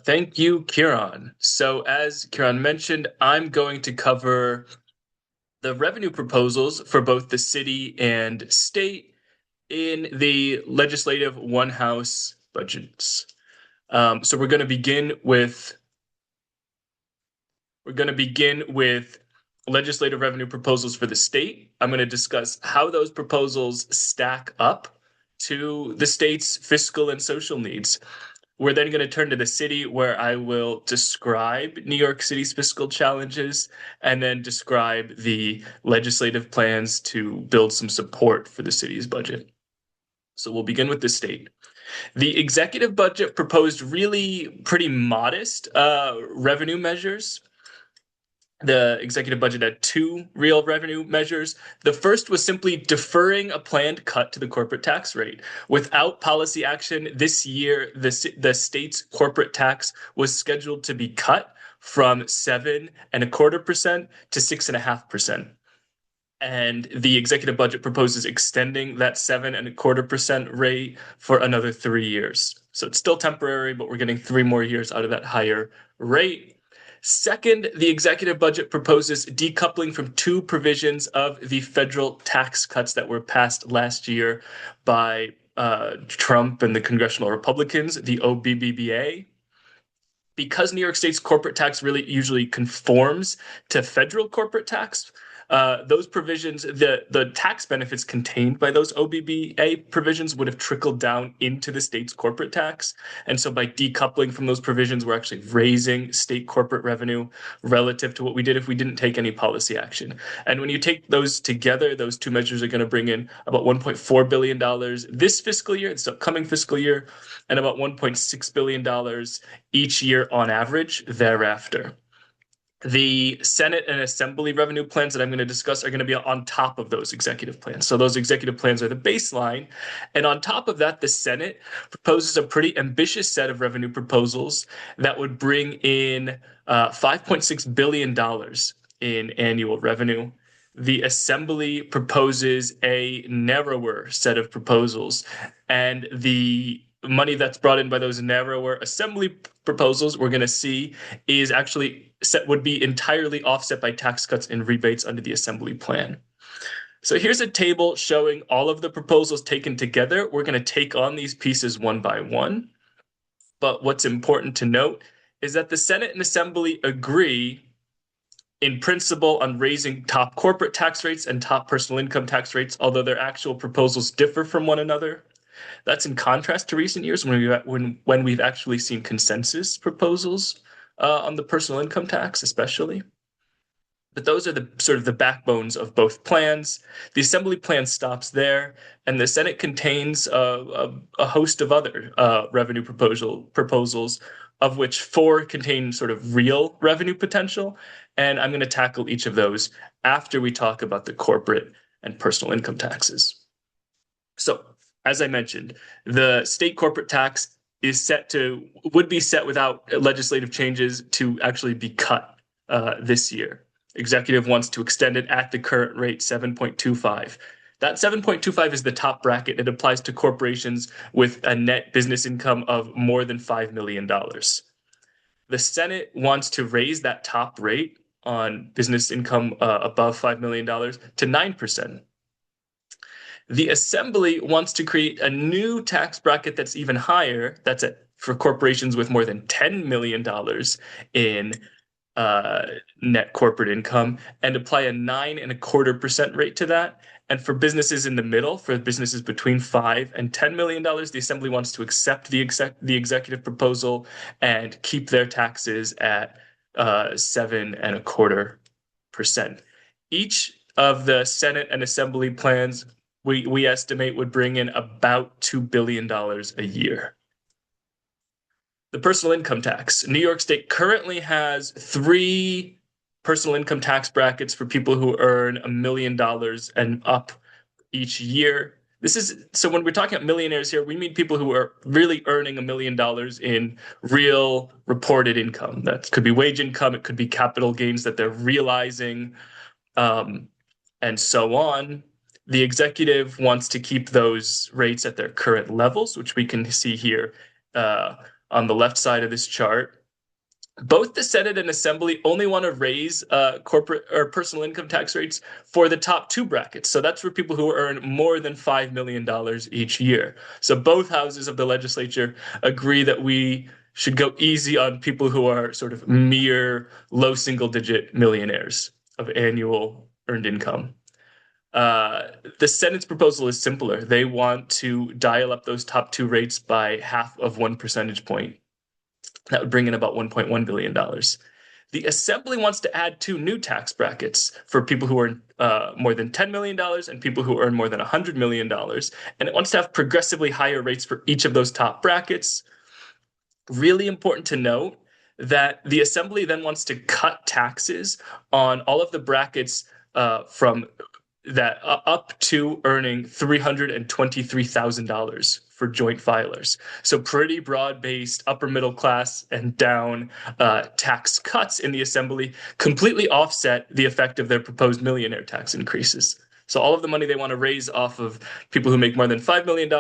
Thank you, Kieran. So, as Kieran mentioned, I'm going to cover the revenue proposals for both the city and state in the legislative one house budgets. So we're going to begin with legislative revenue proposals for the state. I'm going to discuss how those proposals stack up to the state's fiscal and social needs. We're then going to turn to the city, where I will describe New York City's fiscal challenges and then describe the legislative plans to build some support for the city's budget. So we'll begin with the state. The executive budget proposed really pretty modest revenue measures. The executive budget had two real revenue measures. The first was simply deferring a planned cut to the corporate tax rate. Without policy action this year, the state's corporate tax was scheduled to be cut from 7.25% to 6.5%. And the executive budget proposes extending that 7.25% rate for another 3 years. So it's still temporary, but we're getting 3 more years out of that higher rate. Second, the executive budget proposes decoupling from two provisions of the federal tax cuts that were passed last year by Trump and the congressional Republicans, the OBBBA. Because New York State's corporate tax really usually conforms to federal corporate tax, those provisions, the tax benefits contained by those OBBA provisions would have trickled down into the state's corporate tax. And so by decoupling from those provisions, we're actually raising state corporate revenue relative to what we did if we didn't take any policy action. And when you take those together, those two measures are going to bring in about $1.4 billion this fiscal year, this upcoming fiscal year, and about $1.6 billion each year on average thereafter. The Senate and Assembly revenue plans that I'm going to discuss are going to be on top of those executive plans. So those executive plans are the baseline. And on top of that, the Senate proposes a pretty ambitious set of revenue proposals that would bring in $5.6 billion in annual revenue. The Assembly proposes a narrower set of proposals, and the money that's brought in by those narrower Assembly proposals we're going to see is actually would be entirely offset by tax cuts and rebates under the Assembly plan. So here's a table showing all of the proposals taken together. We're going to take on these pieces one by one. But what's important to note is that the Senate and Assembly agree in principle on raising top corporate tax rates and top personal income tax rates, although their actual proposals differ from one another. That's in contrast to recent years when we've actually seen consensus proposals on the personal income tax, especially. But those are the sort of the backbones of both plans. The Assembly plan stops there, and the Senate contains a host of other revenue proposals, of which four contain sort of real revenue potential. And I'm going to tackle each of those after we talk about the corporate and personal income taxes. So, as I mentioned, the state corporate tax would be set without legislative changes to actually be cut this year. Executive wants to extend it at the current rate, 7.25. That 7.25 is the top bracket. It applies to corporations with a net business income of more than $5 million. The Senate wants to raise that top rate on business income above $5 million to 9%. The Assembly wants to create a new tax bracket that's even higher. That's for corporations with more than $10 million in net corporate income, and apply a 9.25% rate to that. And for businesses in the middle, for businesses between $5 and $10 million, the Assembly wants to accept the executive proposal and keep their taxes at 7.25%. Each of the Senate and Assembly plans we estimate would bring in about $2 billion a year. The personal income tax. New York State currently has three personal income tax brackets for people who earn $1 million and up each year. So when we're talking about millionaires here, we mean people who are really earning $1 million in real reported income. That could be wage income, it could be capital gains that they're realizing, and so on. The executive wants to keep those rates at their current levels, which we can see here on the left side of this chart. Both the Senate and Assembly only want to raise corporate or personal income tax rates for the top two brackets. So that's for people who earn more than $5 million each year. So both houses of the legislature agree that we should go easy on people who are sort of mere low single digit millionaires of annual earned income. The Senate's proposal is simpler. They want to dial up those top two rates by half of 1 percentage point. That would bring in about $1.1 billion. The Assembly wants to add two new tax brackets for people who earn more than $10 million and people who earn more than $100 million. And it wants to have progressively higher rates for each of those top brackets. Really important to note that the Assembly then wants to cut taxes on all of the brackets from that up to earning $323,000 for joint filers. So pretty broad-based upper middle class and down tax cuts in the Assembly completely offset the effect of their proposed millionaire tax increases. So all of the money they want to raise off of people who make more than $5 million,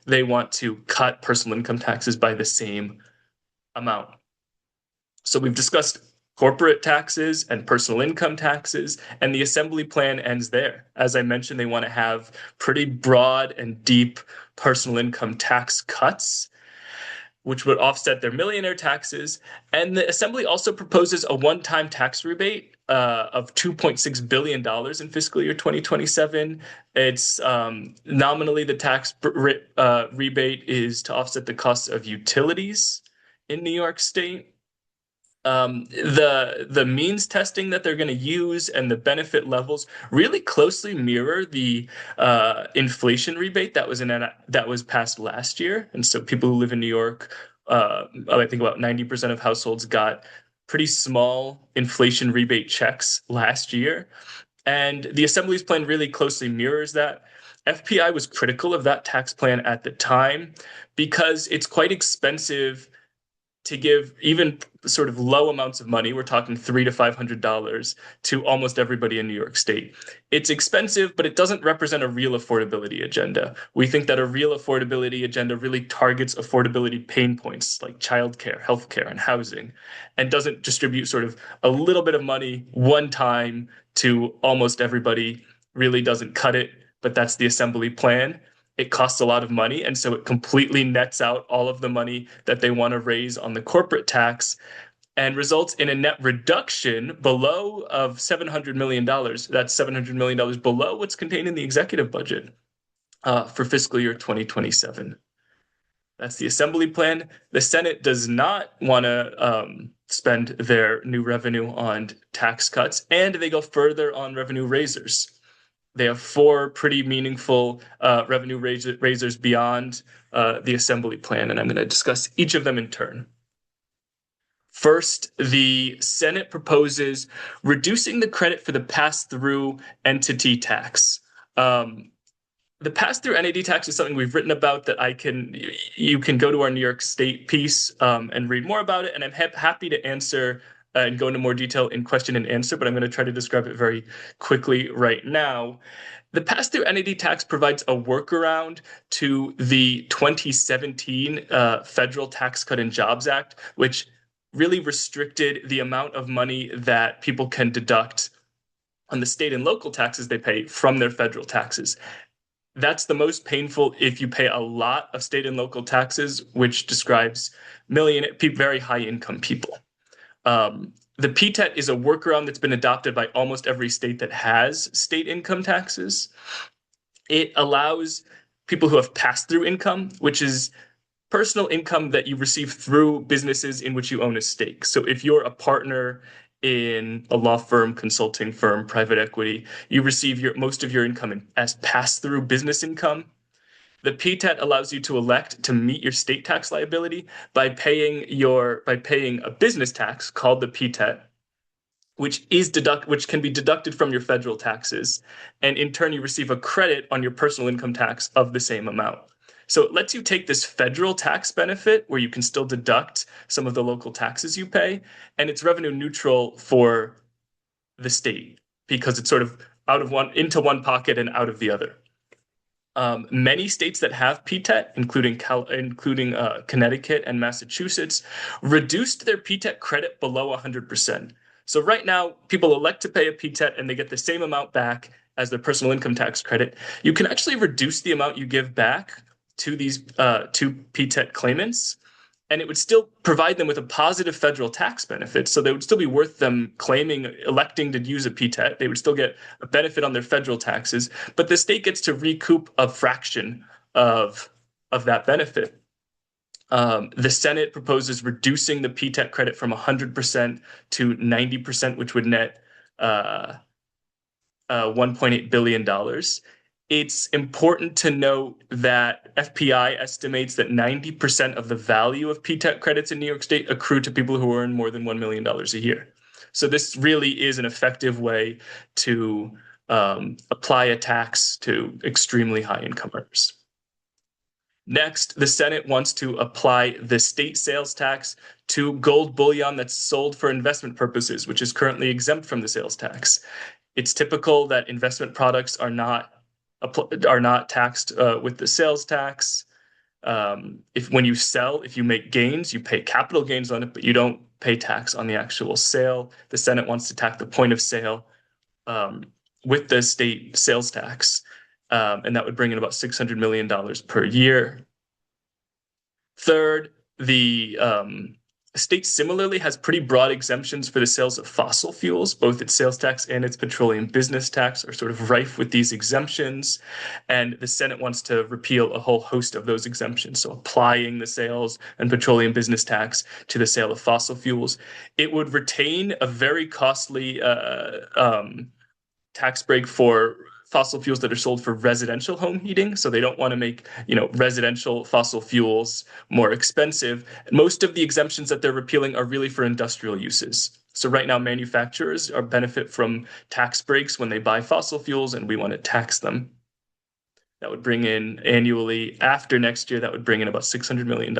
they want to cut personal income taxes by the same amount. So we've discussed corporate taxes and personal income taxes, and the Assembly plan ends there. As I mentioned, they want to have pretty broad and deep personal income tax cuts, which would offset their millionaire taxes. And the Assembly also proposes a one-time tax rebate of $2.6 billion in fiscal year 2027. It's nominally the tax rebate is to offset the costs of utilities in New York State. The means testing that they're going to use and the benefit levels really closely mirror the inflation rebate that was passed last year. And so people who live in New York, I think about 90% of households got pretty small inflation rebate checks last year. And the Assembly's plan really closely mirrors that. FPI was critical of that tax plan at the time because it's quite expensive to give even sort of low amounts of money, we're talking $300 to $500, to almost everybody in New York State. It's expensive, but it doesn't represent a real affordability agenda. We think that a real affordability agenda really targets affordability pain points like childcare, healthcare, and housing, and doesn't distribute sort of a little bit of money one time to almost everybody, really doesn't cut it, but that's the Assembly plan. It costs a lot of money, and so it completely nets out all of the money that they want to raise on the corporate tax and results in a net reduction below of $700 million. That's $700 million below what's contained in the executive budget for fiscal year 2027. That's the Assembly plan. The Senate does not want to spend their new revenue on tax cuts, and they go further on revenue raisers. They have four pretty meaningful revenue raisers beyond the Assembly plan, and I'm going to discuss each of them in turn. First, the Senate proposes reducing the credit for the pass-through entity tax. The pass-through entity tax is something we've written about that you can go to our New York State piece and read more about it, and I'm happy to answer and go into more detail in question and answer, but I'm going to try to describe it very quickly right now. The pass-through entity tax provides a workaround to the 2017 Federal Tax Cut and Jobs Act, which really restricted the amount of money that people can deduct on the state and local taxes they pay from their federal taxes. That's the most painful if you pay a lot of state and local taxes, which describes very high income people. The PTET is a workaround that's been adopted by almost every state that has state income taxes. It allows people who have pass-through income, which is personal income that you receive through businesses in which you own a stake. So if you're a partner in a law firm, consulting firm, private equity, you receive most of your income as pass-through business income. The PTET allows you to elect to meet your state tax liability by paying a business tax called the PTET, which can be deducted from your federal taxes, and in turn you receive a credit on your personal income tax of the same amount. So it lets you take this federal tax benefit where you can still deduct some of the local taxes you pay, and it's revenue neutral for the state because it's sort of into one pocket and out of the other. Many states that have PTET, including Connecticut and Massachusetts, reduced their PTET credit below 100%. So right now, people elect to pay a PTET and they get the same amount back as their personal income tax credit. You can actually reduce the amount you give back to these to PTET claimants, and it would still provide them with a positive federal tax benefit. So they would still be worth them electing to use a PTET. They would still get a benefit on their federal taxes, but the state gets to recoup a fraction of, of that benefit. The Senate proposes reducing the PTET credit from 100% to 90%, which would net $1.8 billion. It's important to note that FPI estimates that 90% of the value of PTET credits in New York State accrue to people who earn more than $1 million a year. So this really is an effective way to apply a tax to extremely high income earners. Next, the Senate wants to apply the state sales tax to gold bullion that's sold for investment purposes, which is currently exempt from the sales tax. It's typical that investment products are not taxed with the sales tax. When you sell, if you make gains, you pay capital gains on it, but you don't pay tax on the actual sale. The Senate wants to tax the point of sale with the state sales tax, and that would bring in about $600 million per year. Third, the state similarly has pretty broad exemptions for the sales of fossil fuels. Both its sales tax and its petroleum business tax are sort of rife with these exemptions. And the Senate wants to repeal a whole host of those exemptions. So applying the sales and petroleum business tax to the sale of fossil fuels. It would retain a very costly tax break for fossil fuels that are sold for residential home heating. So they don't want to make, residential fossil fuels more expensive. Most of the exemptions that they're repealing are really for industrial uses. So right now, manufacturers benefit from tax breaks when they buy fossil fuels, and we want to tax them. That would bring in annually, after next year, that would bring in about $600 million.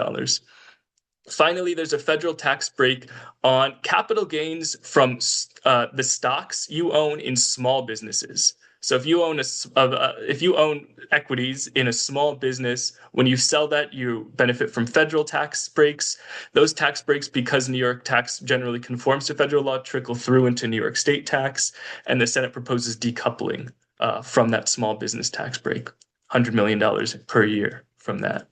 Finally, there's a federal tax break on capital gains from the stocks you own in small businesses. So if you own equities in a small business, when you sell that, you benefit from federal tax breaks. Those tax breaks, because New York tax generally conforms to federal law, trickle through into New York state tax, and the Senate proposes decoupling from that small business tax break, $100 million per year from that.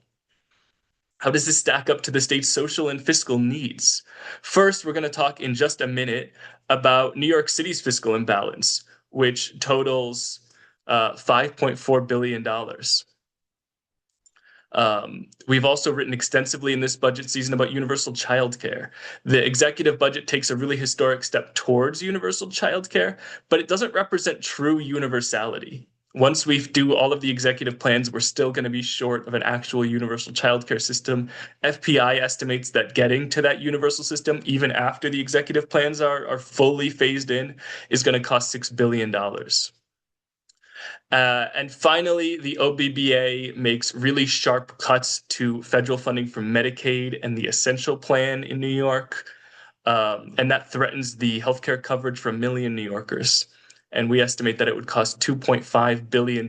How does this stack up to the state's social and fiscal needs? First, we're going to talk in just a minute about New York City's fiscal imbalance, which totals $5.4 billion. We've also written extensively in this budget season about universal childcare. The executive budget takes a really historic step towards universal childcare, but it doesn't represent true universality. Once we do all of the executive plans, we're still going to be short of an actual universal childcare system. FPI estimates that getting to that universal system, even after the executive plans are fully phased in, is going to cost $6 billion. And finally, the OBBA makes really sharp cuts to federal funding for Medicaid and the Essential Plan in New York. And that threatens the healthcare coverage for 1 million New Yorkers. And we estimate that it would cost $2.5 billion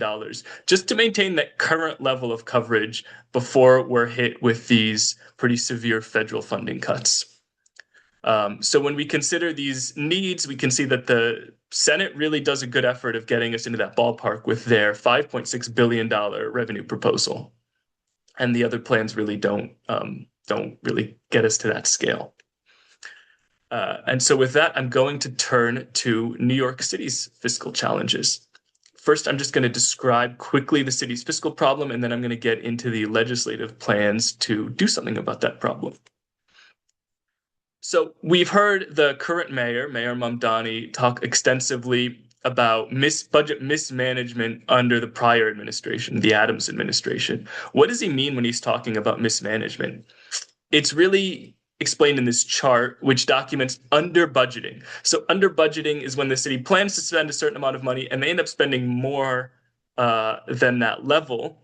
just to maintain that current level of coverage before we're hit with these pretty severe federal funding cuts. So when we consider these needs, we can see that the Senate really does a good effort of getting us into that ballpark with their $5.6 billion revenue proposal. And the other plans really don't really get us to that scale. And so with that, I'm going to turn to New York City's fiscal challenges. First, I'm just going to describe quickly the city's fiscal problem, and then I'm going to get into the legislative plans to do something about that problem. So we've heard the current mayor, Mayor Mamdani, talk extensively about budget mismanagement under the prior administration, the Adams administration. What does he mean when he's talking about mismanagement? It's really explained in this chart, which documents underbudgeting. So underbudgeting is when the city plans to spend a certain amount of money and they end up spending more than that level.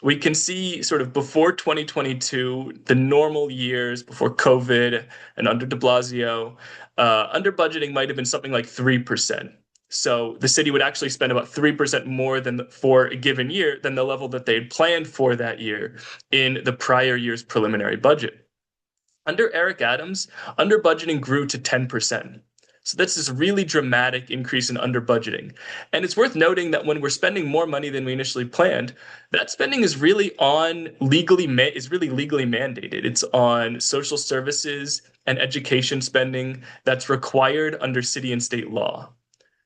We can see sort of before 2022, the normal years before COVID and under de Blasio, underbudgeting might have been something like 3%. So the city would actually spend about 3% more for a given year than the level that they had planned for that year in the prior year's preliminary budget. Under Eric Adams, under budgeting grew to 10%. So that's this really dramatic increase in under budgeting. And it's worth noting that when we're spending more money than we initially planned, that spending is really legally mandated. It's on social services and education spending that's required under city and state law.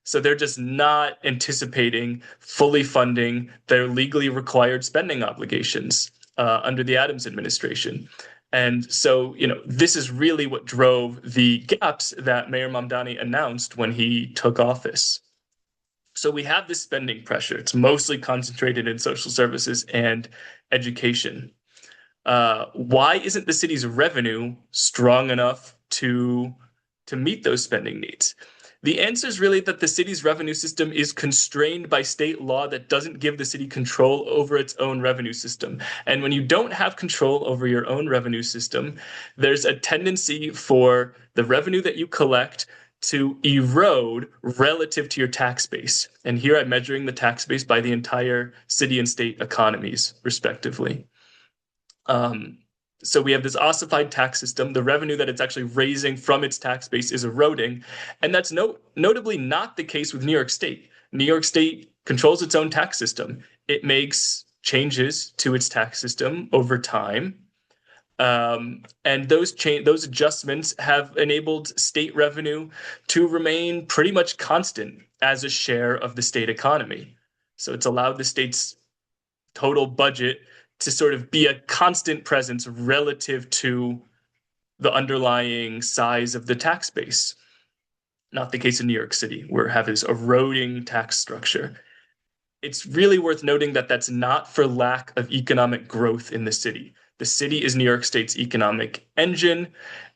So they're just not anticipating fully funding their legally required spending obligations under the Adams administration. And so, this is really what drove the gaps that Mayor Mamdani announced when he took office. So we have this spending pressure. It's mostly concentrated in social services and education. Why isn't the city's revenue strong enough to meet those spending needs? The answer is really that the city's revenue system is constrained by state law that doesn't give the city control over its own revenue system. And when you don't have control over your own revenue system, there's a tendency for the revenue that you collect to erode relative to your tax base. And here I'm measuring the tax base by the entire city and state economies, respectively. So we have this ossified tax system. The revenue that it's actually raising from its tax base is eroding. And that's notably not the case with New York State. New York State controls its own tax system. It makes changes to its tax system over time. And those adjustments have enabled state revenue to remain pretty much constant as a share of the state economy. So it's allowed the state's total budget to sort of be a constant presence relative to the underlying size of the tax base. Not the case in New York City, where we have this eroding tax structure. It's really worth noting that that's not for lack of economic growth in the city. The city is New York State's economic engine,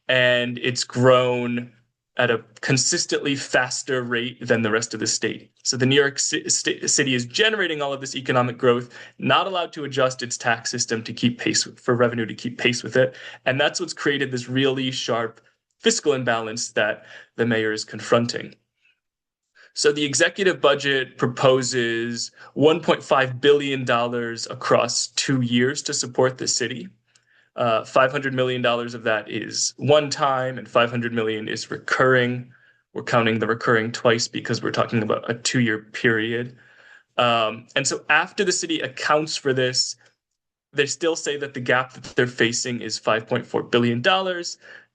and it's grown at a consistently faster rate than the rest of the state. So the New York City is generating all of this economic growth, not allowed to adjust its tax system to keep pace for revenue to keep pace with it. And that's what's created this really sharp fiscal imbalance that the mayor is confronting. So the executive budget proposes $1.5 billion across 2 years to support the city. $500 million of that is one time and $500 million is recurring. We're counting the recurring twice because we're talking about a 2-year period. And so after the city accounts for this, they still say that the gap that they're facing is $5.4 billion.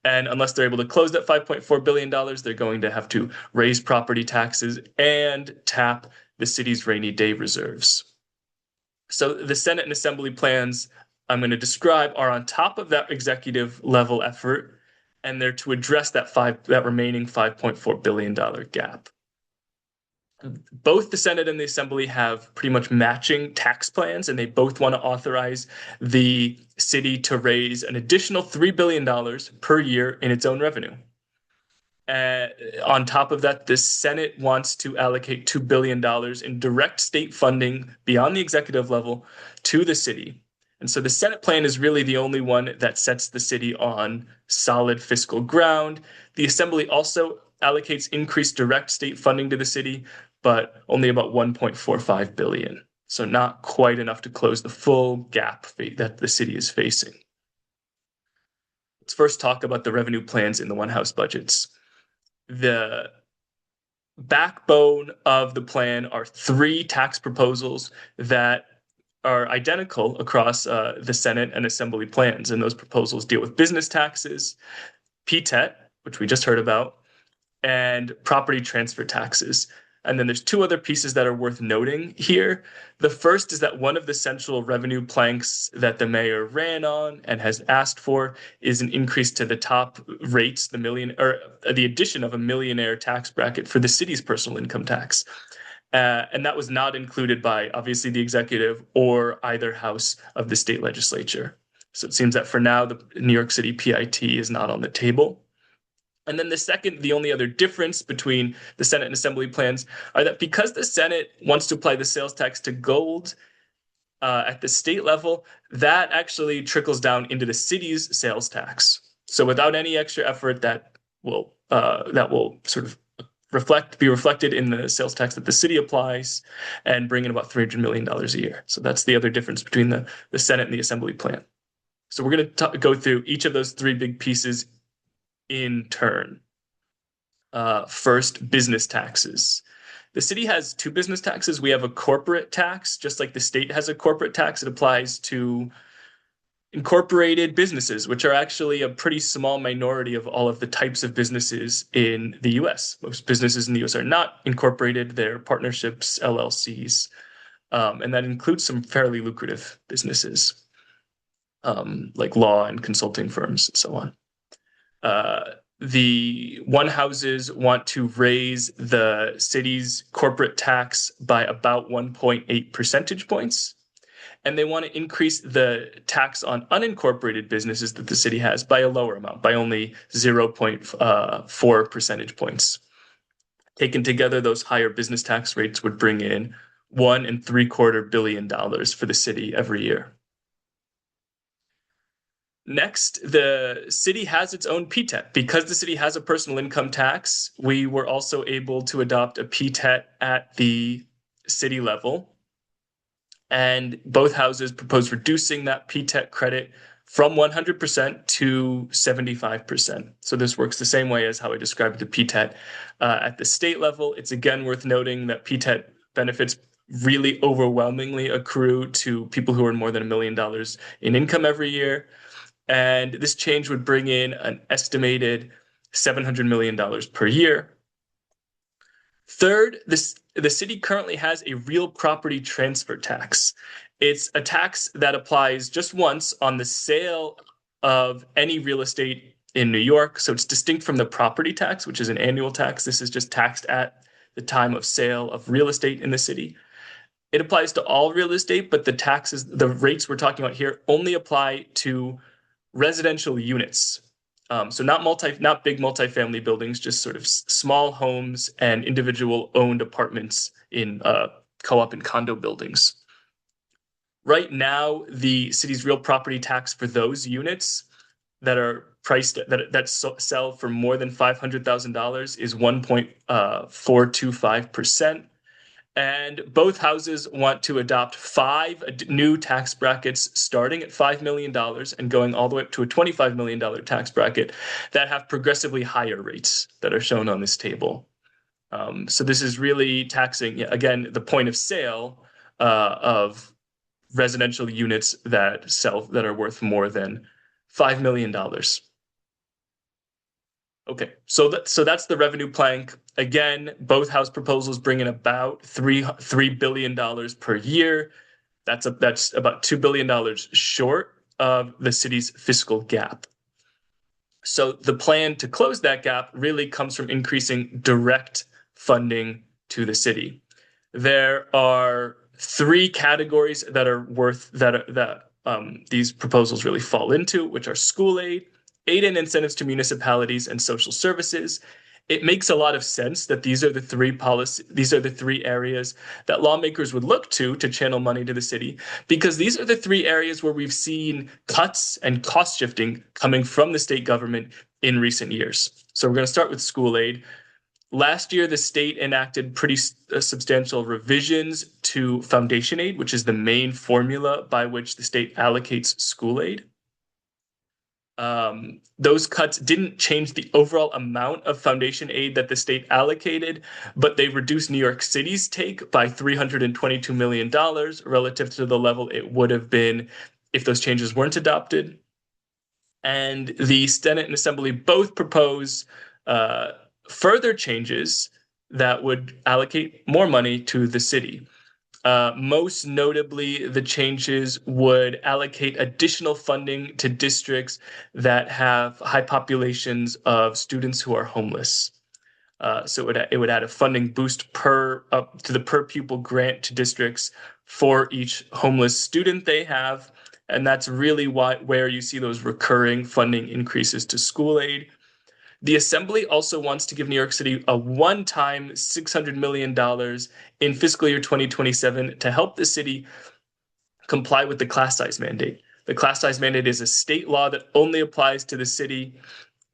And unless they're able to close that $5.4 billion, they're going to have to raise property taxes and tap the city's rainy day reserves. So the Senate and Assembly plans I'm going to describe are on top of that executive level effort, and they're to address that remaining $5.4 billion gap. Both the Senate and the Assembly have pretty much matching tax plans, and they both want to authorize the city to raise an additional $3 billion per year in its own revenue. On top of that, the Senate wants to allocate $2 billion in direct state funding beyond the executive level to the city. And so the Senate plan is really the only one that sets the city on solid fiscal ground. The Assembly also allocates increased direct state funding to the city, but only about $1.45 billion. So not quite enough to close the full gap that the city is facing. Let's first talk about the revenue plans in the one-house budgets. The backbone of the plan are 3 tax proposals that are identical across the Senate and Assembly plans. And those proposals deal with business taxes, PTET, which we just heard about, and property transfer taxes. And then there's 2 other pieces that are worth noting here. The first is that one of the central revenue planks that the mayor ran on and has asked for is an increase to the top rates, the addition of a millionaire tax bracket for the city's personal income tax. And that was not included by, obviously, the executive or either house of the state legislature. So it seems that for now, the New York City PIT is not on the table. And then the only other difference between the Senate and Assembly plans are that because the Senate wants to apply the sales tax to gold at the state level, that actually trickles down into the city's sales tax. So without any extra effort, that will sort of be reflected in the sales tax that the city applies and bring in about $300 million a year. So that's the other difference between the Senate and the Assembly plan. So we're going to go through each of those three big pieces in turn. First, business taxes. The city has two business taxes. We have a corporate tax, just like the state has a corporate tax. It applies to incorporated businesses, which are actually a pretty small minority of all of the types of businesses in the US. Most businesses in the US are not incorporated, they're partnerships, LLCs, and that includes some fairly lucrative businesses, like law and consulting firms and so on. The one houses want to raise the city's corporate tax by about 1.8 percentage points. And they want to increase the tax on unincorporated businesses that the city has by a lower amount, by only 0.4 percentage points. Taken together, those higher business tax rates would bring in $1.75 billion for the city every year. Next, the city has its own PTET. Because the city has a personal income tax, we were also able to adopt a PTET at the city level. And both houses proposed reducing that PTET credit from 100% to 75%. So this works the same way as how I described the PTET at the state level. It's again worth noting that PTET benefits really overwhelmingly accrue to people who earn more than $1 million in income every year. And this change would bring in an estimated $700 million per year. Third, the city currently has a real property transfer tax. It's a tax that applies just once on the sale of any real estate in New York. So it's distinct from the property tax, which is an annual tax. This is just taxed at the time of sale of real estate in the city. It applies to all real estate, but the rates we're talking about here only apply to residential units. So not big multifamily buildings, just sort of small homes and individual owned apartments in co-op and condo buildings. Right now, the city's real property tax for those units that are priced that sell for more than $500,000 is 1.425%. And both houses want to adopt 5 new tax brackets starting at $5 million and going all the way up to a $25 million tax bracket that have progressively higher rates that are shown on this table. So this is really taxing, again, the point of sale of residential units that are worth more than $5 million. Okay, so that's the revenue plank. Again, both House proposals bring in about $3 billion per year. That's about $2 billion short of the city's fiscal gap. So the plan to close that gap really comes from increasing direct funding to the city. There are 3 categories that these proposals really fall into, which are school aid and incentives to municipalities, and social services. It makes a lot of sense that these are the 3 areas that lawmakers would look to channel money to the city, because these are the 3 areas where we've seen cuts and cost shifting coming from the state government in recent years. So we're going to start with school aid. Last year, the state enacted pretty substantial revisions to foundation aid, which is the main formula by which the state allocates school aid. Those cuts didn't change the overall amount of foundation aid that the state allocated, but they reduced New York City's take by $322 million relative to the level it would have been if those changes weren't adopted. And the Senate and Assembly both propose further changes that would allocate more money to the city. Most notably, the changes would allocate additional funding to districts that have high populations of students who are homeless. So it would add a funding boost to the per pupil grant to districts for each homeless student they have. And that's really where you see those recurring funding increases to school aid. The Assembly also wants to give New York City a one-time $600 million in fiscal year 2027 to help the city comply with the class size mandate. The class size mandate is a state law that only applies to the city.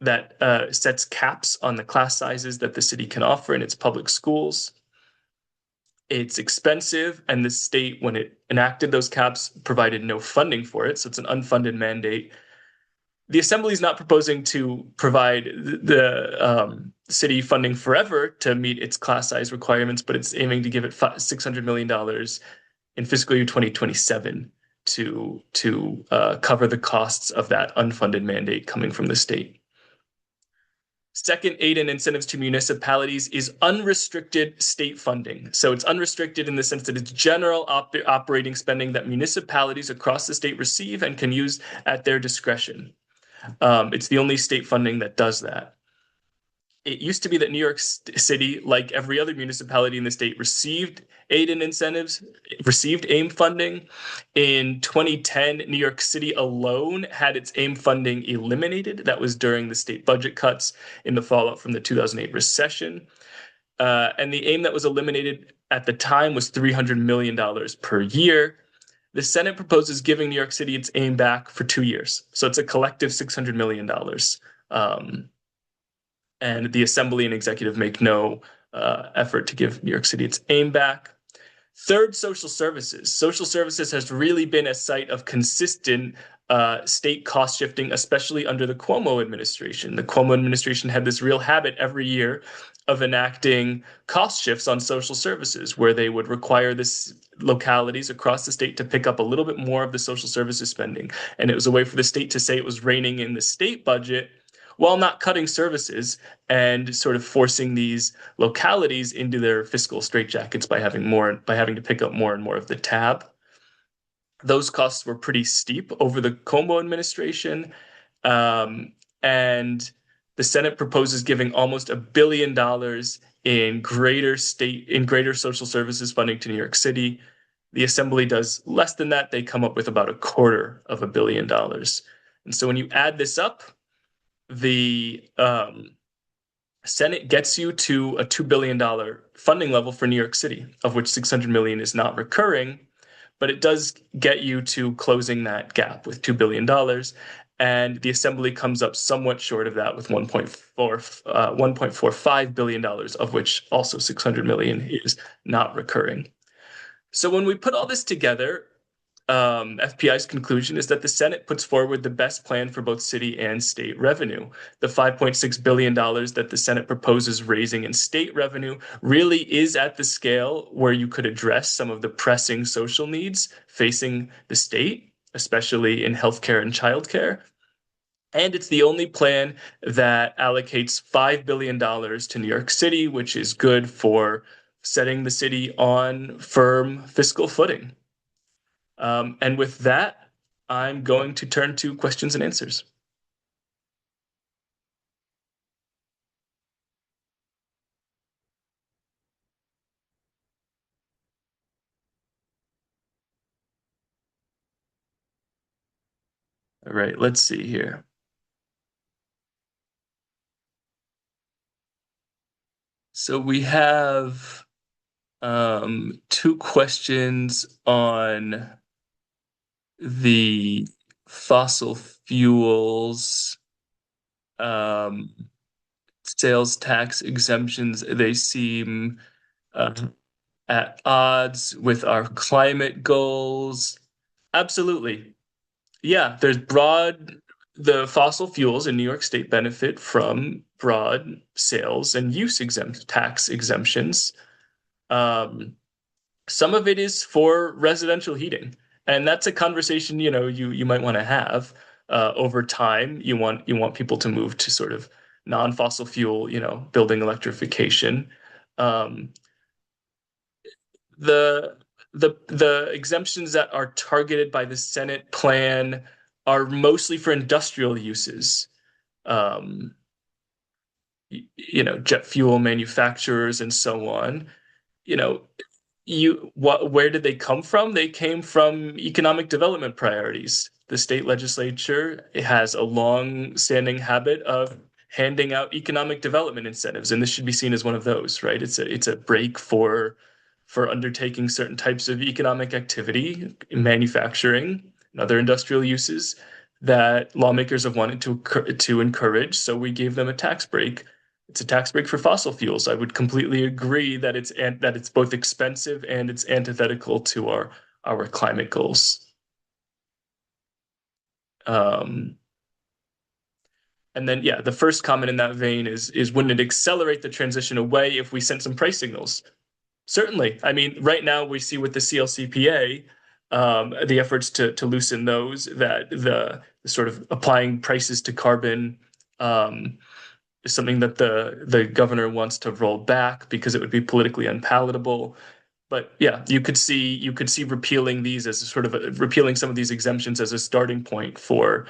that sets caps on the class sizes that the city can offer in its public schools. It's expensive, and the state, when it enacted those caps, provided no funding for it. So it's an unfunded mandate. The Assembly is not proposing to provide the city funding forever to meet its class size requirements, but it's aiming to give it $600 million in fiscal year 2027 to cover the costs of that unfunded mandate coming from the state. Second, aid and incentives to municipalities is unrestricted state funding. So it's unrestricted in the sense that it's general operating spending that municipalities across the state receive and can use at their discretion. It's the only state funding that does that. It used to be that New York City, like every other municipality in the state, received aid and incentives, received AIM funding. In 2010, New York City alone had its AIM funding eliminated. That was during the state budget cuts in the fallout from the 2008 recession. And the AIM that was eliminated at the time was $300 million per year. The Senate proposes giving New York City its AIM back for 2 years. So it's a collective $600 million. And the Assembly and Executive make no effort to give New York City its AIM back. Third, social services. Social services has really been a site of consistent state cost shifting, especially under the Cuomo administration. The Cuomo administration had this real habit every year of enacting cost shifts on social services, where they would require this localities across the state to pick up a little bit more of the social services spending. And it was a way for the state to say it was reining in the state budget while not cutting services and sort of forcing these localities into their fiscal straitjackets by having to pick up more and more of the tab. Those costs were pretty steep over the Cuomo administration. And the Senate proposes giving almost $1 billion in greater social services funding to New York City. The Assembly does less than that. They come up with about $250 million. And so when you add this up, the Senate gets you to a $2 billion funding level for New York City, of which $600 million is not recurring, but it does get you to closing that gap with $2 billion. And the Assembly comes up somewhat short of that with $1.45 billion, of which also $600 million is not recurring. So when we put all this together, FPI's conclusion is that the Senate puts forward the best plan for both city and state revenue. The $5.6 billion that the Senate proposes raising in state revenue really is at the scale where you could address some of the pressing social needs facing the state, especially in healthcare and childcare. And it's the only plan that allocates $5 billion to New York City, which is good for setting the city on firm fiscal footing. And with that, I'm going to turn to questions and answers. All right, let's see here. So we have 2 questions on the fossil fuels sales tax exemptions. They seem at odds with our climate goals. Absolutely. Yeah, the fossil fuels in New York State benefit from broad sales and use tax exemptions. Some of it is for residential heating. And that's a conversation, you might want to have over time. You want people to move to sort of non-fossil fuel, building electrification. The exemptions that are targeted by the Senate plan are mostly for industrial uses. Jet fuel manufacturers and so on. Where did they come from? They came from economic development priorities. The state legislature has a long-standing habit of handing out economic development incentives, and this should be seen as one of those, right? It's a break for undertaking certain types of economic activity, manufacturing, and other industrial uses. that lawmakers have wanted to encourage. So we gave them a tax break. It's a tax break for fossil fuels. I would completely agree that it's both expensive and it's antithetical to our climate goals. And then, yeah, the first comment in that vein is wouldn't it accelerate the transition away if we sent some price signals? Certainly. I mean, right now we see with the CLCPA, the efforts to loosen those, that the sort of applying prices to carbon is something that the governor wants to roll back because it would be politically unpalatable. But yeah, you could see repealing these as a sort of repealing some of these exemptions as a starting point for,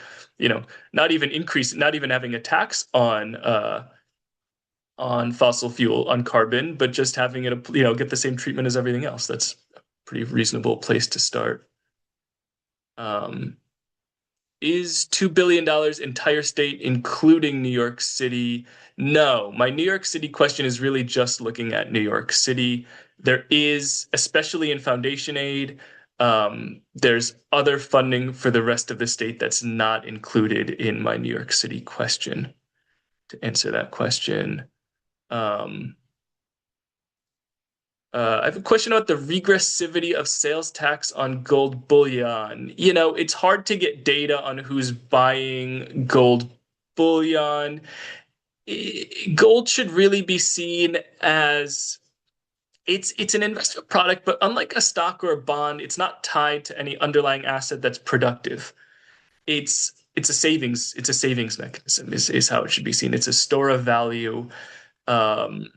not even having a tax on fossil fuel, on carbon, but just having it, get the same treatment as everything else. That's a pretty reasonable place to start. Is $2 billion entire state, including New York City? No, my New York City question is really just looking at New York City. There is, especially in foundation aid, there's other funding for the rest of the state that's not included in my New York City question. To answer that question, I have a question about the regressivity of sales tax on gold bullion. It's hard to get data on who's buying gold bullion. Gold should really be seen as it's an investment product, but unlike a stock or a bond, it's not tied to any underlying asset that's productive. It's a savings mechanism is how it should be seen. It's a store of value. Um,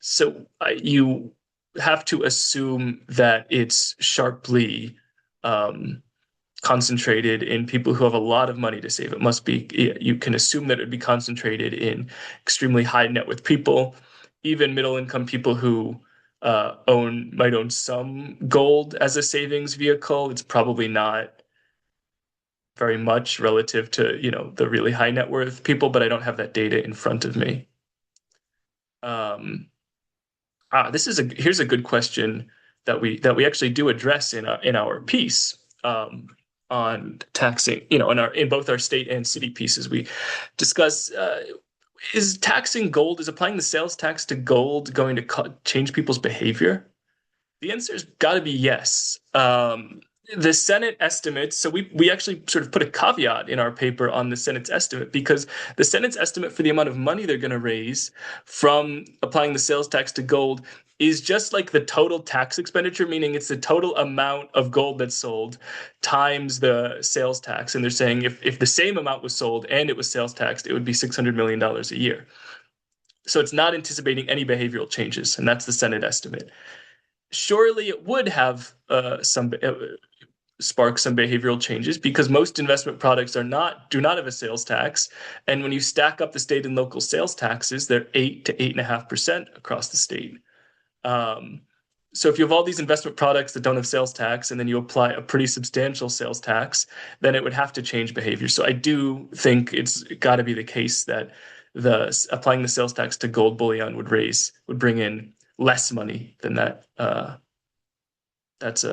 so you have to assume that it's sharply concentrated in people who have a lot of money to save. It must be, you can assume that it would be concentrated in extremely high net worth people, even middle income people who might own some gold as a savings vehicle. It's probably not very much relative to, the really high net worth people, but I don't have that data in front of me. Here's a good question that we actually do address in our piece on taxing. In both our state and city pieces, we discuss is applying the sales tax to gold going to change people's behavior? The answer's got to be yes. The Senate estimates, so we actually sort of put a caveat in our paper on the Senate's estimate, because the Senate's estimate for the amount of money they're going to raise from applying the sales tax to gold is just like the total tax expenditure, meaning it's the total amount of gold that's sold times the sales tax. And they're saying if the same amount was sold and it was sales taxed, it would be $600 million a year. So it's not anticipating any behavioral changes, and that's the Senate estimate. Surely it would have spark some behavioral changes, because most investment products do not have a sales tax, and when you stack up the state and local sales taxes, they're 8 to 8.5% across the state. So if you have all these investment products that don't have sales tax, and then you apply a pretty substantial sales tax, then it would have to change behavior. So I do think it's got to be the case that applying the sales tax to gold bullion would bring in less money than that. That's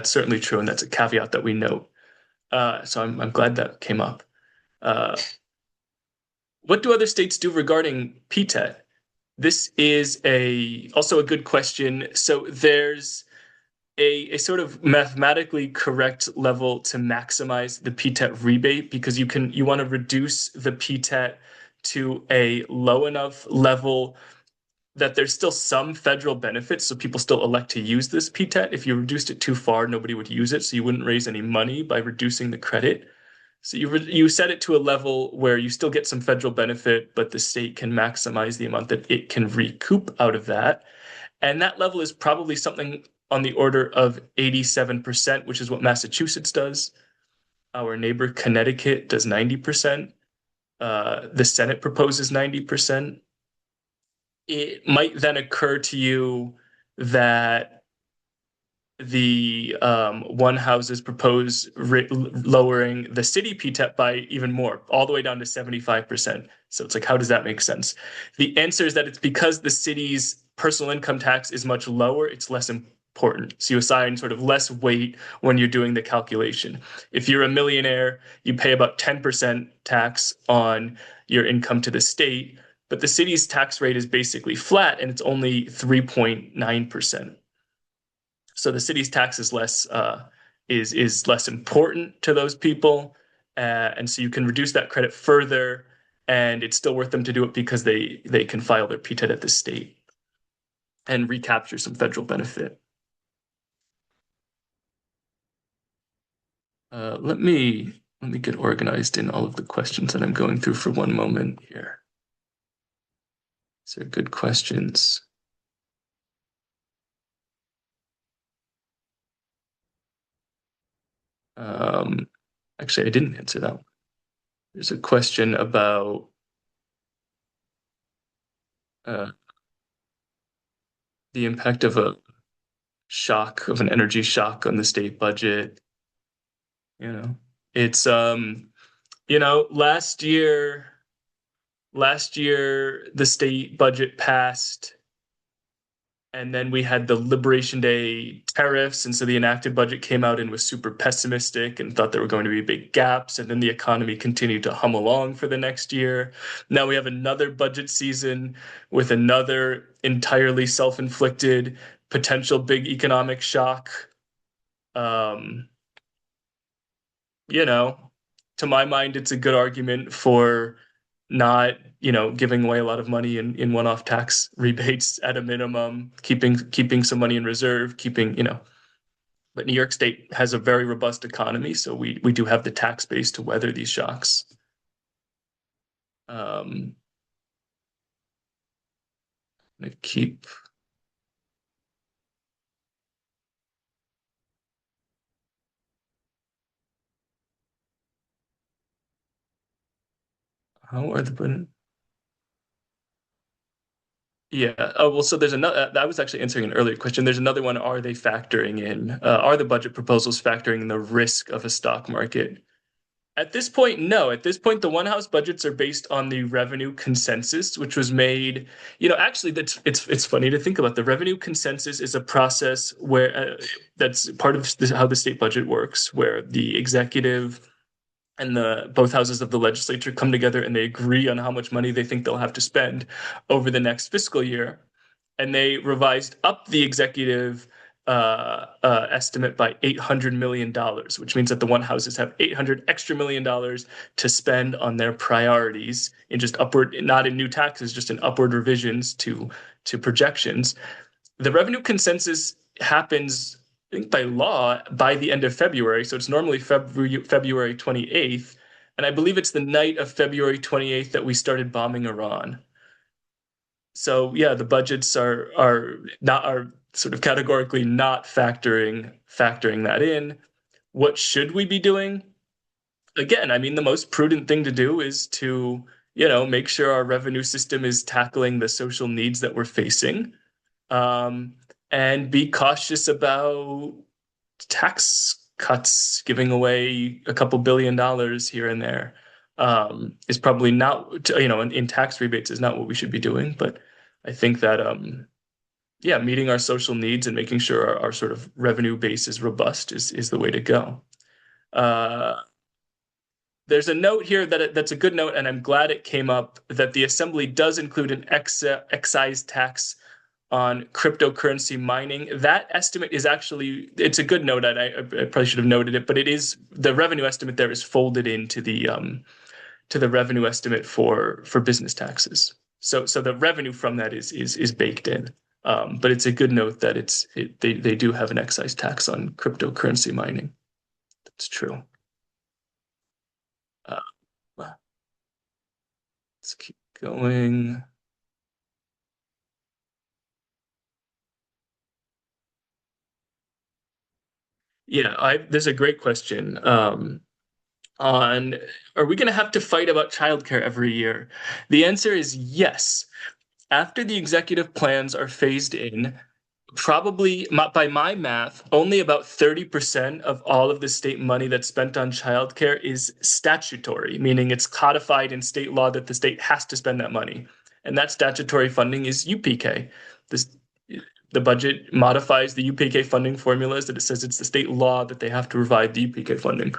certainly true, and that's a caveat that we note. So I'm glad that came up. What do other states do regarding PTET? This is also a good question. So there's a sort of mathematically correct level to maximize the PTET rebate, because you want to reduce the PTET to a low enough level that there's still some federal benefits, so people still elect to use this PTET. If you reduced it too far, nobody would use it, so you wouldn't raise any money by reducing the credit. So you set it to a level where you still get some federal benefit, but the state can maximize the amount that it can recoup out of that. And that level is probably something on the order of 87%, which is what Massachusetts does. Our neighbor Connecticut does 90%. The Senate proposes 90%. It might then occur to you that the one houses propose lowering the city PTET by even more, all the way down to 75%. So it's like, how does that make sense? The answer is that it's because the city's personal income tax is much lower. It's less important. So you assign sort of less weight when you're doing the calculation. If you're a millionaire, you pay about 10% tax on your income to the state, but the city's tax rate is basically flat and it's only 3.9%. So the city's tax is less important to those people, and so you can reduce that credit further, and it's still worth them to do it because they can file their PTET at the state and recapture some federal benefit. Let me get organized in all of the questions that I'm going through for one moment here. These are good questions. Actually, I didn't answer that one. There's a question about the impact of an energy shock on the state budget. You know, it's last year the state budget passed, and then we had the Liberation Day tariffs, and so the enacted budget came out and was super pessimistic and thought there were going to be big gaps, and then the economy continued to hum along for the next year. Now we have another budget season with another entirely self-inflicted potential big economic shock. Um, you know, to my mind, it's a good argument for not, giving away a lot of money in one-off tax rebates at a minimum, keeping some money in reserve, but New York State has a very robust economy, so we do have the tax base to weather these shocks. I'm gonna keep. How are the Yeah. Oh, well, so there's another, I was actually answering an earlier question. There's another one. Are they factoring in, are the budget proposals factoring in the risk of a stock market? At this point, no. At this point, the one house budgets are based on the revenue consensus, which was made, actually it's funny to think about. The revenue consensus is a process where that's part of how the state budget works, where the executive and the both houses of the legislature come together and they agree on how much money they think they'll have to spend over the next fiscal year, and they revised up the executive estimate by $800 million, which means that the one houses have $800 million to spend on their priorities in just upward, not in new taxes, just in upward revisions to projections. The revenue consensus happens, I think, by law by the end of February. So it's normally February 28th. And I believe it's the night of February 28th that we started bombing Iran. So yeah, the budgets are sort of categorically not factoring that in. What should we be doing? Again, I mean, the most prudent thing to do is to, make sure our revenue system is tackling the social needs that we're facing, um, and be cautious about tax cuts. Giving away a couple $1 billion here and there is probably not, in tax rebates is not what we should be doing. But I think that, yeah, meeting our social needs and making sure our sort of revenue base is robust is the way to go. Uh, there's a note here that's a good note, and I'm glad it came up, that the Assembly does include an excise tax on cryptocurrency mining. That estimate is actually, it's a good note. I probably should have noted it, but it is, the revenue estimate there is folded into the revenue estimate for business taxes. So the revenue from that is baked in. But it's a good note that they do have an excise tax on cryptocurrency mining. That's true. Uh, let's keep going. Yeah, there's a great question, on, are we going to have to fight about childcare every year? The answer is yes. After the executive plans are phased in, probably by my math, only about 30% of all of the state money that's spent on childcare is statutory, meaning it's codified in state law that the state has to spend that money. And that statutory funding is UPK. This The budget modifies the UPK funding formulas that it says it's the state law that they have to provide the UPK funding.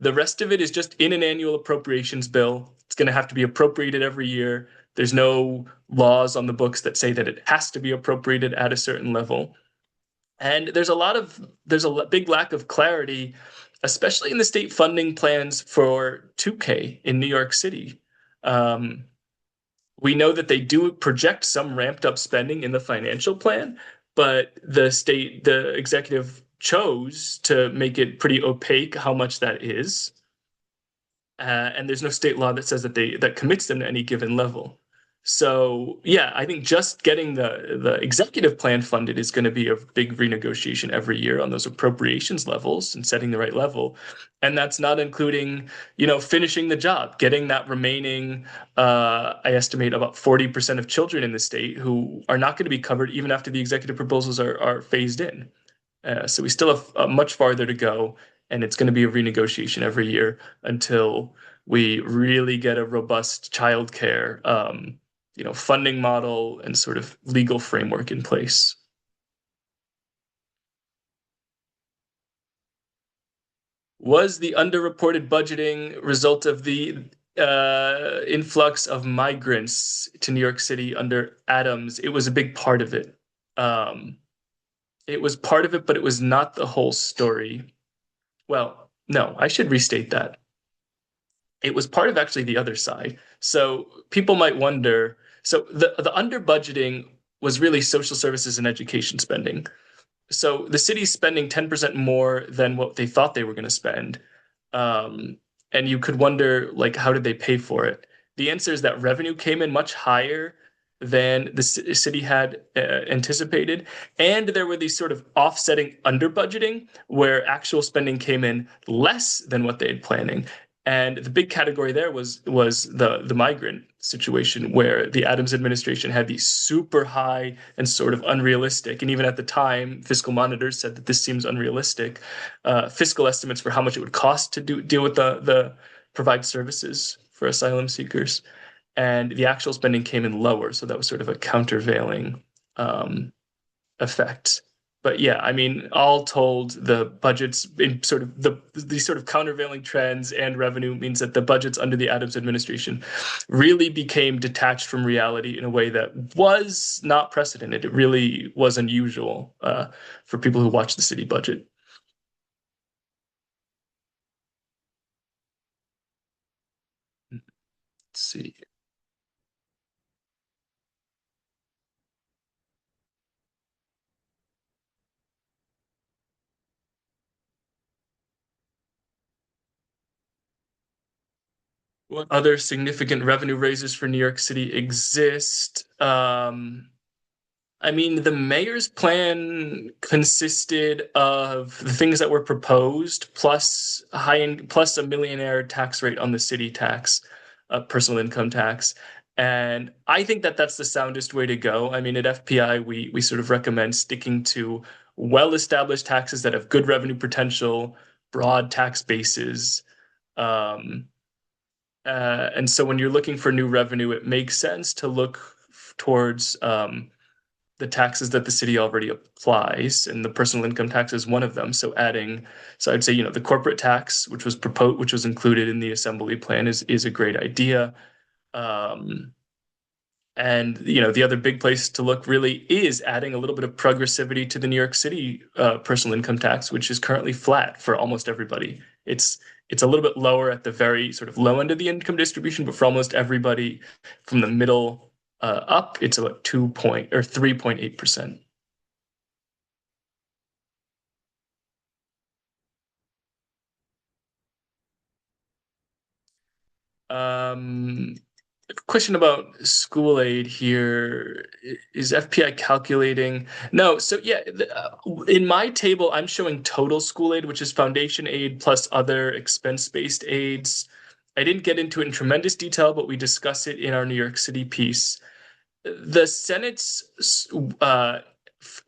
The rest of it is just in an annual appropriations bill. It's going to have to be appropriated every year. There's no laws on the books that say that it has to be appropriated at a certain level. And there's a big lack of clarity, especially in the state funding plans for 2K in New York City. Um, we know that they do project some ramped up spending in the financial plan, but the executive chose to make it pretty opaque how much that is. And there's no state law that says that commits them to any given level. So yeah, I think just getting the executive plan funded is going to be a big renegotiation every year on those appropriations levels and setting the right level. And that's not including, finishing the job, getting that remaining, I estimate about 40% of children in the state who are not going to be covered even after the executive proposals are phased in. So we still have much farther to go, and it's going to be a renegotiation every year until we really get a robust childcare, funding model and sort of legal framework in place. Was the underreported budgeting result of the influx of migrants to New York City under Adams? It was a big part of it. It was part of it, but it was not the whole story. Well, no, I should restate that. It was part of actually the other side. So people might wonder, so the under budgeting was really social services and education spending. So the city's spending 10% more than what they thought they were going to spend. Um, and you could wonder, like, how did they pay for it? The answer is that revenue came in much higher than the city had anticipated. And there were these sort of offsetting under budgeting where actual spending came in less than what they had planning. And the big category there was the migrant situation where the Adams administration had these super high and sort of unrealistic, and even at the time, fiscal monitors said that this seems unrealistic, fiscal estimates for how much it would cost to deal with the provide services for asylum seekers. And the actual spending came in lower, so that was sort of a countervailing effect. But yeah, I mean, all told, the budgets in sort of these sort of countervailing trends and revenue means that the budgets under the Adams administration really became detached from reality in a way that was not precedented. It really was unusual for people who watch the city budget. Let's see. What other significant revenue raisers for New York City exist? I mean, the mayor's plan consisted of the things that were proposed plus plus a millionaire tax rate on the city tax, personal income tax. And I think that that's the soundest way to go. I mean, at FPI, we sort of recommend sticking to well-established taxes that have good revenue potential, broad tax bases. Um, and so when you're looking for new revenue, it makes sense to look towards the taxes that the city already applies, and the personal income tax is one of them. So I'd say, the corporate tax, which was proposed, which was included in the assembly plan, is a great idea. Um, and the other big place to look really is adding a little bit of progressivity to the New York City personal income tax, which is currently flat for almost everybody. It's a little bit lower at the very sort of low end of the income distribution, but for almost everybody from the middle up, it's about 3.8%. Um, Question about school aid here. Is FPI calculating? No. So yeah, in my table, I'm showing total school aid, which is foundation aid plus other expense-based aids. I didn't get into it in tremendous detail, but we discuss it in our New York City piece. The Senate's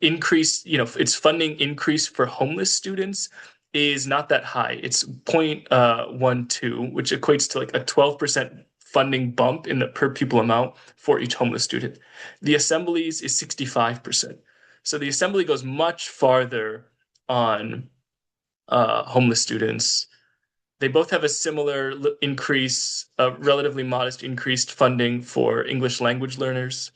increase, its funding increase for homeless students is not that high. It's 0.12, which equates to like a 12% funding bump in the per pupil amount for each homeless student. The Assembly's is 65%. So the Assembly goes much farther on homeless students. They both have a similar increase, a relatively modest increased funding for English language learners.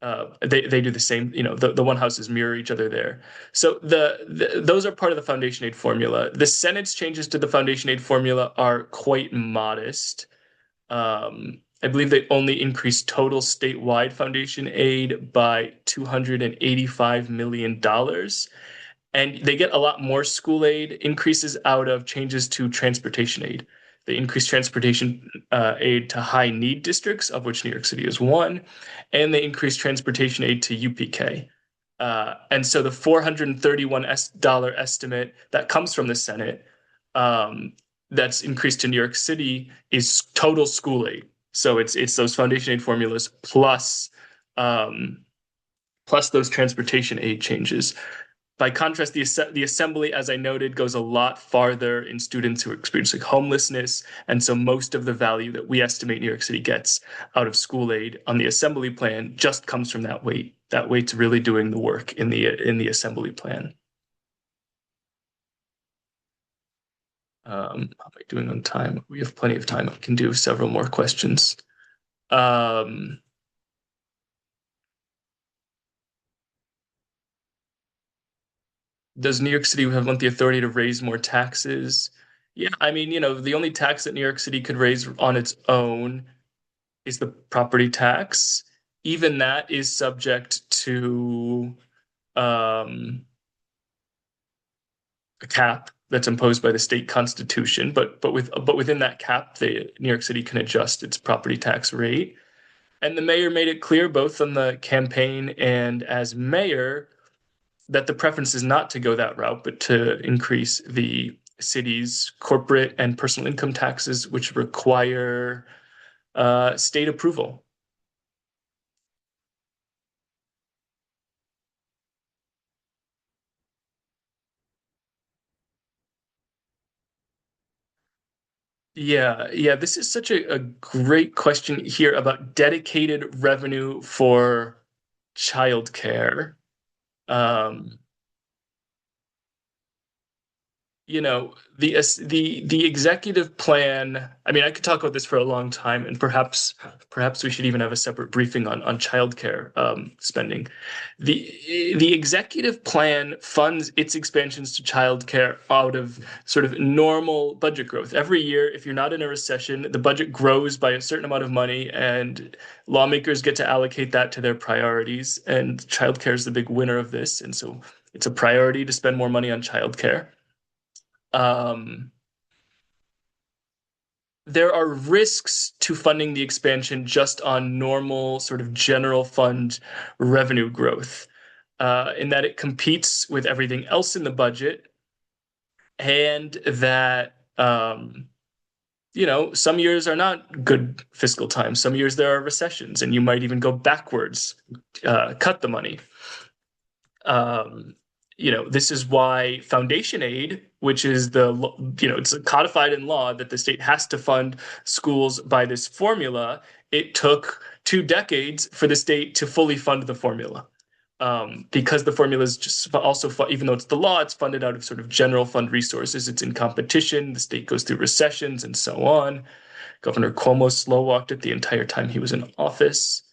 They do the same, the one houses mirror each other there. So those are part of the foundation aid formula. The Senate's changes to the foundation aid formula are quite modest. I believe they only increased total statewide foundation aid by $285 million. And they get a lot more school aid increases out of changes to transportation aid. They increase transportation aid to high need districts, of which New York City is one, and they increase transportation aid to UPK. And so the $431 estimate that comes from the Senate that's increased to New York City is total school aid. So it's those foundation aid formulas plus those transportation aid changes. By contrast, the Assembly, as I noted, goes a lot farther in students who are experiencing homelessness. And so most of the value that we estimate New York City gets out of school aid on the Assembly plan just comes from that weight's really doing the work in the Assembly plan. How am I doing on time? We have plenty of time. I can do several more questions. Does New York City want the authority to raise more taxes? Yeah, I mean, the only tax that New York City could raise on its own is the property tax. Even that is subject to a cap that's imposed by the state constitution. But within that cap, New York City can adjust its property tax rate. And the mayor made it clear, both on the campaign and as mayor, that the preference is not to go that route, but to increase the city's corporate and personal income taxes, which require state approval. Yeah. This is such a great question here about dedicated revenue for childcare. Um, the executive plan. I mean, I could talk about this for a long time, and perhaps we should even have a separate briefing on childcare spending. The executive plan funds its expansions to childcare out of sort of normal budget growth. Every year, if you're not in a recession, the budget grows by a certain amount of money, and lawmakers get to allocate that to their priorities. And childcare is the big winner of this, and so it's a priority to spend more money on childcare. Um, there are risks to funding the expansion just on normal sort of general fund revenue growth, in that it competes with everything else in the budget, and that some years are not good fiscal times. Some years there are recessions, and you might even go backwards, cut the money. This is why foundation aid, which is it's codified in law that the state has to fund schools by this formula. It took 2 decades for the state to fully fund the formula. Because the formula is just also, even though it's the law, it's funded out of sort of general fund resources. It's in competition. The state goes through recessions and so on. Governor Cuomo slow walked it the entire time he was in office.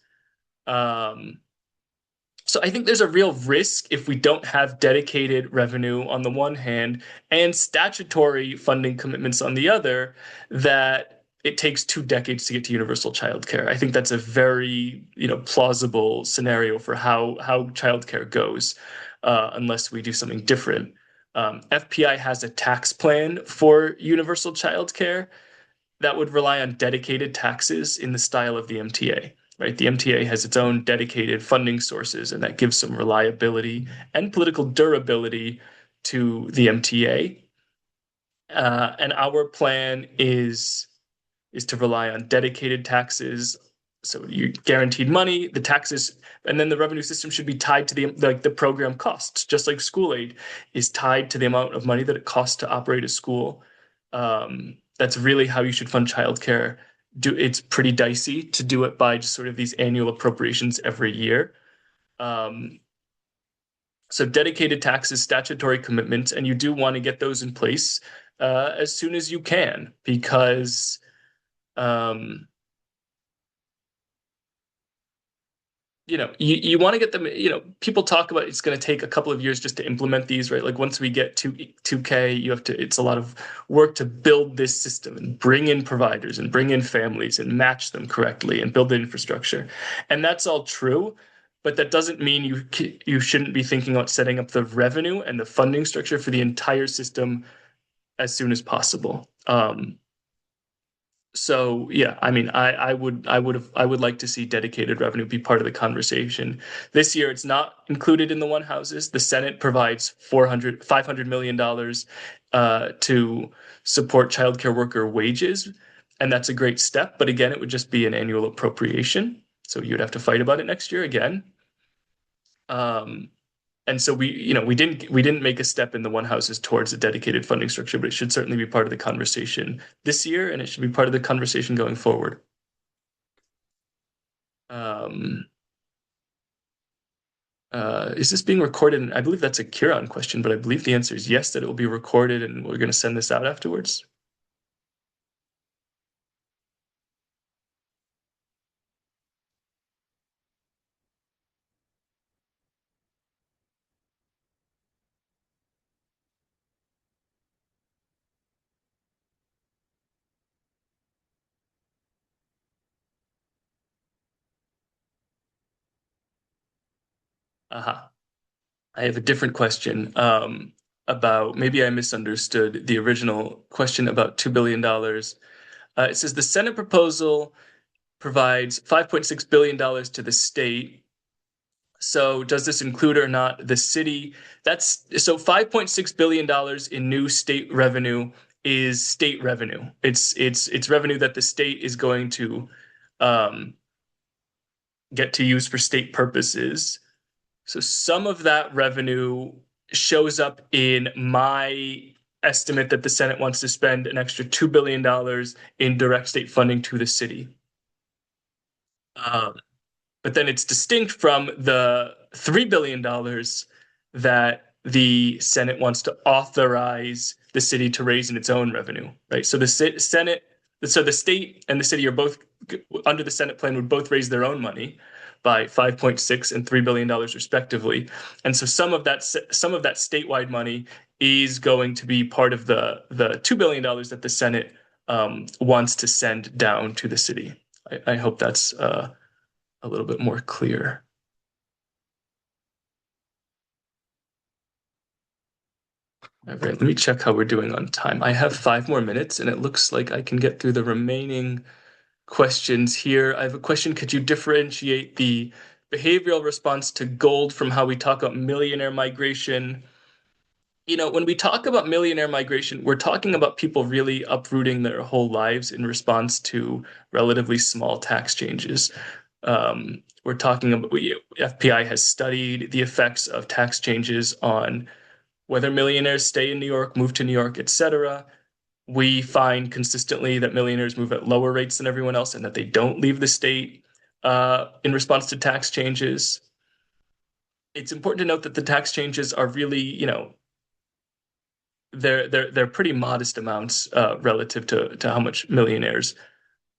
So I think there's a real risk if we don't have dedicated revenue on the one hand and statutory funding commitments on the other, that it takes 2 decades to get to universal childcare. I think that's a very, plausible scenario for how childcare goes, unless we do something different. FPI has a tax plan for universal childcare that would rely on dedicated taxes in the style of the MTA. Right? The MTA has its own dedicated funding sources, and that gives some reliability and political durability to the MTA. And our plan is to rely on dedicated taxes. So you guaranteed money, the taxes, and then the revenue system should be tied to the program costs, just like school aid is tied to the amount of money that it costs to operate a school. That's really how you should fund childcare. It's pretty dicey to do it by just sort of these annual appropriations every year. So dedicated taxes, statutory commitments, and you do want to get those in place as soon as you can because um, you want to get them, people talk about it's going to take a couple of years just to implement these, right? Like once we get to 2K, it's a lot of work to build this system and bring in providers and bring in families and match them correctly and build the infrastructure. And that's all true, but that doesn't mean you shouldn't be thinking about setting up the revenue and the funding structure for the entire system as soon as possible. So yeah, I mean, I would like to see dedicated revenue be part of the conversation. This year, it's not included in the one houses. The Senate provides $500 million to support childcare worker wages, and that's a great step. But again, it would just be an annual appropriation, so you'd have to fight about it next year again. Um, and so we didn't make a step in the one houses towards a dedicated funding structure, but it should certainly be part of the conversation this year, and it should be part of the conversation going forward. Um, is this being recorded? I believe that's a Kieran question, but I believe the answer is yes, that it will be recorded, and we're going to send this out afterwards. Aha. I have a different question about maybe I misunderstood the original question about $2 billion. It says the Senate proposal provides $5.6 billion to the state. So does this include or not the city? That's so $5.6 billion in new state revenue is state revenue. It's revenue that the state is going to um, get to use for state purposes. So some of that revenue shows up in my estimate that the Senate wants to spend an extra $2 billion in direct state funding to the city. Um, but then it's distinct from the $3 billion that the Senate wants to authorize the city to raise in its own revenue, right? So the Senate, so the state and the city are both under the Senate plan would both raise their own money by 5.6 and $3 billion respectively. And so some of that statewide money is going to be part of the $2 billion that the Senate wants to send down to the city. I hope that's a little bit more clear. All right, let me check how we're doing on time. I have 5 more minutes, and it looks like I can get through the remaining questions here. I have a question. Could you differentiate the behavioral response to gold from how we talk about millionaire migration? When we talk about millionaire migration, we're talking about people really uprooting their whole lives in response to relatively small tax changes. We're talking about FPI has studied the effects of tax changes on whether millionaires stay in New York, move to New York, etc. We find consistently that millionaires move at lower rates than everyone else and that they don't leave the state in response to tax changes. It's important to note that the tax changes are really, they're pretty modest amounts relative to how much millionaires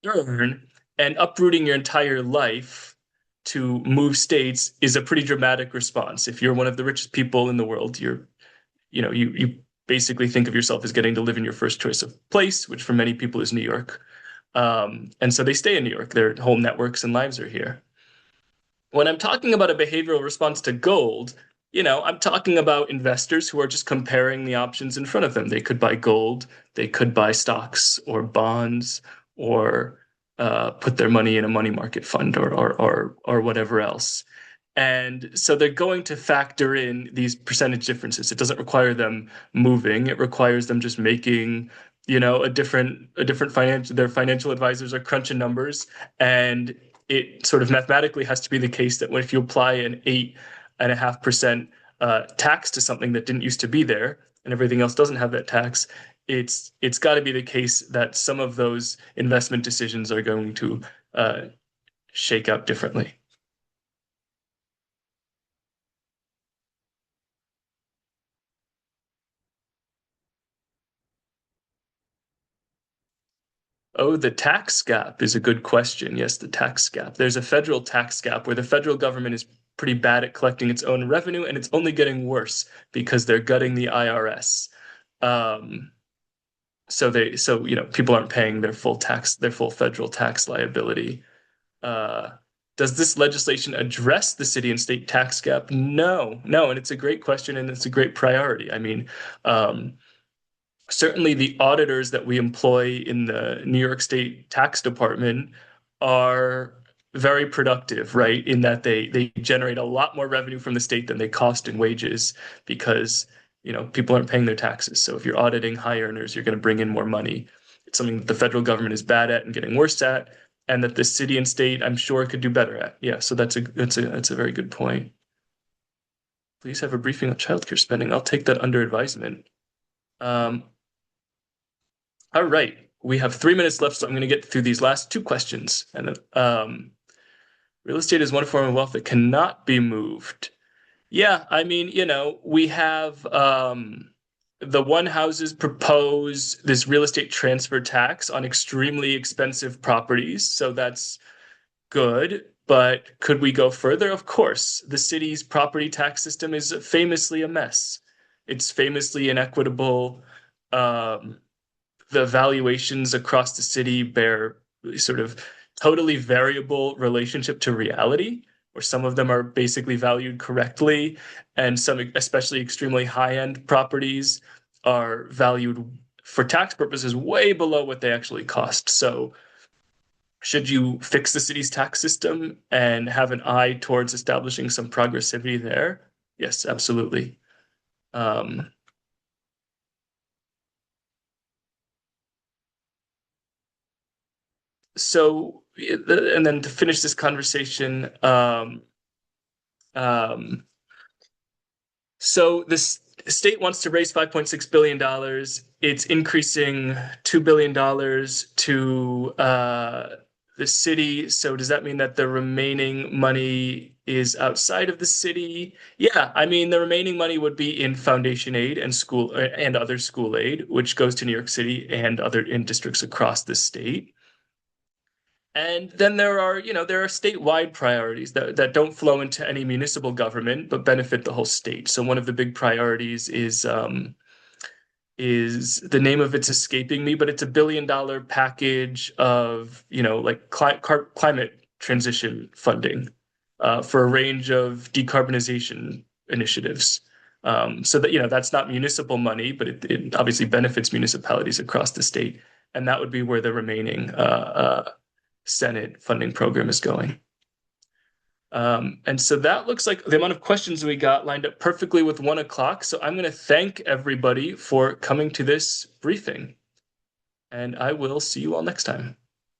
earn, and uprooting your entire life to move states is a pretty dramatic response. If you're one of the richest people in the world, you basically think of yourself as getting to live in your first choice of place, which for many people is New York. And so they stay in New York. Their whole networks and lives are here. When I'm talking about a behavioral response to gold, I'm talking about investors who are just comparing the options in front of them. They could buy gold, they could buy stocks or bonds, or put their money in a money market fund or whatever else. And so they're going to factor in these percentage differences. It doesn't require them moving. It requires them just making, a different financial, their financial advisors are crunching numbers, and it sort of mathematically has to be the case that if you apply an 8.5% tax to something that didn't used to be there and everything else doesn't have that tax, it's got to be the case that some of those investment decisions are going to shake out differently. Oh, the tax gap is a good question. Yes, the tax gap. There's a federal tax gap where the federal government is pretty bad at collecting its own revenue, and it's only getting worse because they're gutting the IRS. Um, so people aren't paying their full federal tax liability. Uh, does this legislation address the city and state tax gap? No, no, and it's a great question and it's a great priority. I mean, certainly the auditors that we employ in the New York State Tax Department are very productive, right? In that they generate a lot more revenue from the state than they cost in wages because people aren't paying their taxes. So if you're auditing high earners, you're going to bring in more money. It's something that the federal government is bad at and getting worse at, and that the city and state, I'm sure, could do better at. Yeah, so that's a very good point. Please have a briefing on childcare spending. I'll take that under advisement. Um, all right, we have 3 minutes left, so I'm going to get through these last two questions. And real estate is one form of wealth that cannot be moved. Yeah, I mean, we have the one houses propose this real estate transfer tax on extremely expensive properties, so that's good. But could we go further? Of course. The city's property tax system is famously a mess. It's famously inequitable. The valuations across the city bear sort of totally variable relationship to reality, where some of them are basically valued correctly, and some, especially extremely high-end properties, are valued for tax purposes way below what they actually cost. So should you fix the city's tax system and have an eye towards establishing some progressivity there? Yes, absolutely. Um, so, and then to finish this conversation, um, so this state wants to raise $5.6 billion. It's increasing $2 billion to the city. So does that mean that the remaining money is outside of the city? Yeah, I mean, the remaining money would be in foundation aid and school and other school aid, which goes to New York City and other in districts across the state. And then there are statewide priorities that don't flow into any municipal government but benefit the whole state. So one of the big priorities is the name of it's escaping me, but it's $1 billion package of like climate transition funding for a range of decarbonization initiatives. So that that's not municipal money, but it obviously benefits municipalities across the state, and that would be where the remaining Senate funding program is going. And so that looks like the amount of questions we got lined up perfectly with 1 o'clock. So I'm going to thank everybody for coming to this briefing. And I will see you all next time.